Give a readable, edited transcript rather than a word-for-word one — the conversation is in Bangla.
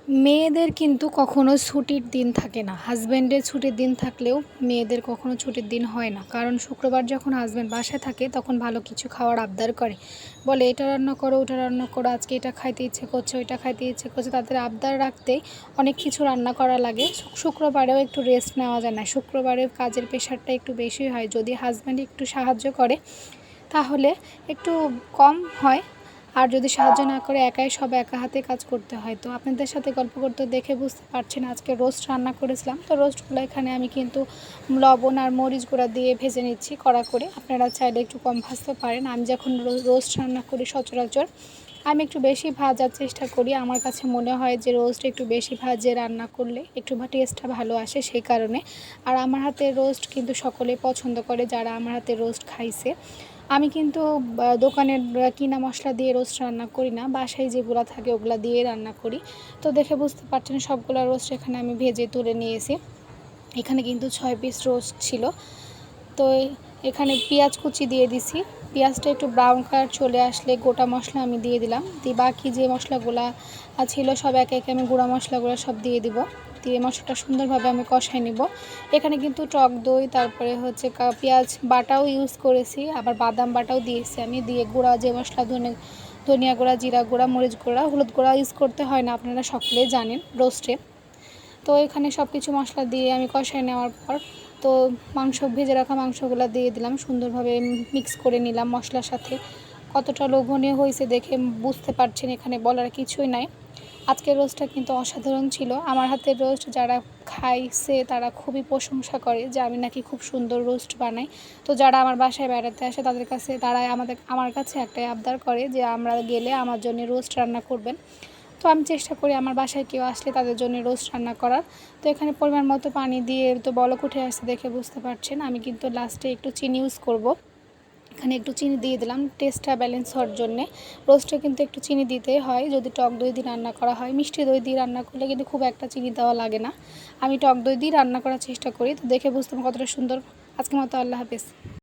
মেয়েদের কিন্তু কখনো ছুটির দিন থাকে না। হাজব্যান্ডের ছুটির দিন থাকলেও মেয়েদের কখনো ছুটির দিন হয় না। কারণ শুক্রবার যখন হাজব্যান্ড বাসায় থাকে তখন ভালো কিছু খাওয়ার আবদার করে, বলে এটা রান্না করো, ওটা রান্না করো, আজকে এটা খাইতে ইচ্ছে করছে, ওইটা খাইতে ইচ্ছে করছে। তাদের আবদার রাখতে অনেক কিছু রান্না করা লাগে। শুক্রবারেও একটু রেস্ট নেওয়া যায় না। শুক্রবারে কাজের প্রেশারটা একটু বেশি হয়। যদি হাজব্যান্ড একটু সাহায্য করে তাহলে একটু কম হয়, আর যদি সাহায্য না করে একাই সব একা হাতে কাজ করতে হয়। তো আপনাদের সাথে গল্প করতে দেখে বুঝতে পারছেন আজকে রোস্ট রান্না করেছিলাম। তো রোস্টগুলো এখানে আমি কিন্তু লবণ আর মরিচ গুঁড়া দিয়ে ভেজে নিচ্ছি কড়া করে। আপনারা চাইলে একটু কম ভাজতে পারেন। আমি যখন রোস্ট রান্না করি সচরাচর আমি একটু বেশি ভাজার চেষ্টা করি। আমার কাছে মনে হয় যে রোস্ট একটু বেশি ভাজে রান্না করলে একটু টেস্টটা ভালো আসে, সেই কারণে। আর আমার হাতের রোস্ট কিন্তু সকলেই পছন্দ করে, যারা আমার হাতের রোস্ট খাইছে। আমি কিন্তু দোকানের কিনা মশলা দিয়ে রোস্ট রান্না করি না, বাসায় যেগুলো থাকে ওগুলো দিয়ে রান্না করি। তো দেখে বুঝতে পারছেন সবগুলো রোস্ট এখানে আমি ভেজে তুলে নিয়েছি। এখানে কিন্তু 6 পিস রোস্ট ছিল। তো এখানে পেঁয়াজ কুচি দিয়ে দিছি। পেঁয়াজটা একটু ব্রাউন কালার চলে আসলে গোটা মশলা আমি দিয়ে দিলাম। বাকি যে মশলাগুলো ছিল সব একে একে আমি গুঁড়া মশলাগুলো সব দিয়ে দিব। দিয়ে মশলাটা সুন্দরভাবে আমি কষাই নিব। এখানে কিন্তু টক দই, তারপরে হচ্ছে পেঁয়াজ বাটাও ইউজ করেছি, আবার বাদাম বাটাও দিয়েছি আমি। দিয়ে গুঁড়া যে মশলা ধনিয়া গুঁড়া, জিরা গুঁড়া, মরিচ গুঁড়া, হলুদ গুঁড়া ইউজ করতে হয় না, আপনারা সকলেই জানেন রোস্টে। তো এখানে সব কিছু মশলা দিয়ে আমি কষাই নেওয়ার পর তো ভেজে রাখা মাংসগুলো দিয়ে দিলাম, সুন্দরভাবে মিক্স করে নিলাম মশলার সাথে। কতটা লোভনীয় হয়েছে দেখে বুঝতে পারছেন, এখানে বলার কিছুই নাই। আজকের রোস্টটা কিন্তু অসাধারণ ছিল। আমার হাতের রোস্ট যারা খাইছে তারা খুবই প্রশংসা করে যে আমি নাকি খুব সুন্দর রোস্ট বানাই। তো যারা আমার বাসায় বেড়াতে আসে তাদের কাছে তারা আমার কাছে একটাই আবদার করে যে আমরা গেলে আমার জন্য রোস্ট রান্না করবেন। তো আমি চেষ্টা করি আমার বাসায় কেউ আসলে তাদের জন্য রোস্ট রান্না করার। তো এখানে পরিমাণ মতো পানি দিয়ে তো বলক উঠে আসছে দেখে বুঝতে পারছেন। আমি কিন্তু লাস্টে একটু চিনি ইউজ করব। এখানে একটু চিনি দিয়ে দিলাম টেস্টটা ব্যালেন্স হওয়ার জন্যে। রোস্টে কিন্তু একটু চিনি দিতে হয় যদি টক দই দিয়ে রান্না করা হয়। মিষ্টি দই দিয়ে রান্না করলে কিন্তু খুব একটা চিনি দেওয়া লাগে না। আমি টক দই দিয়ে রান্না করার চেষ্টা করি। তো দেখে বুঝতাম কতটা সুন্দর। আজকের মতো আল্লাহ হাফেজ।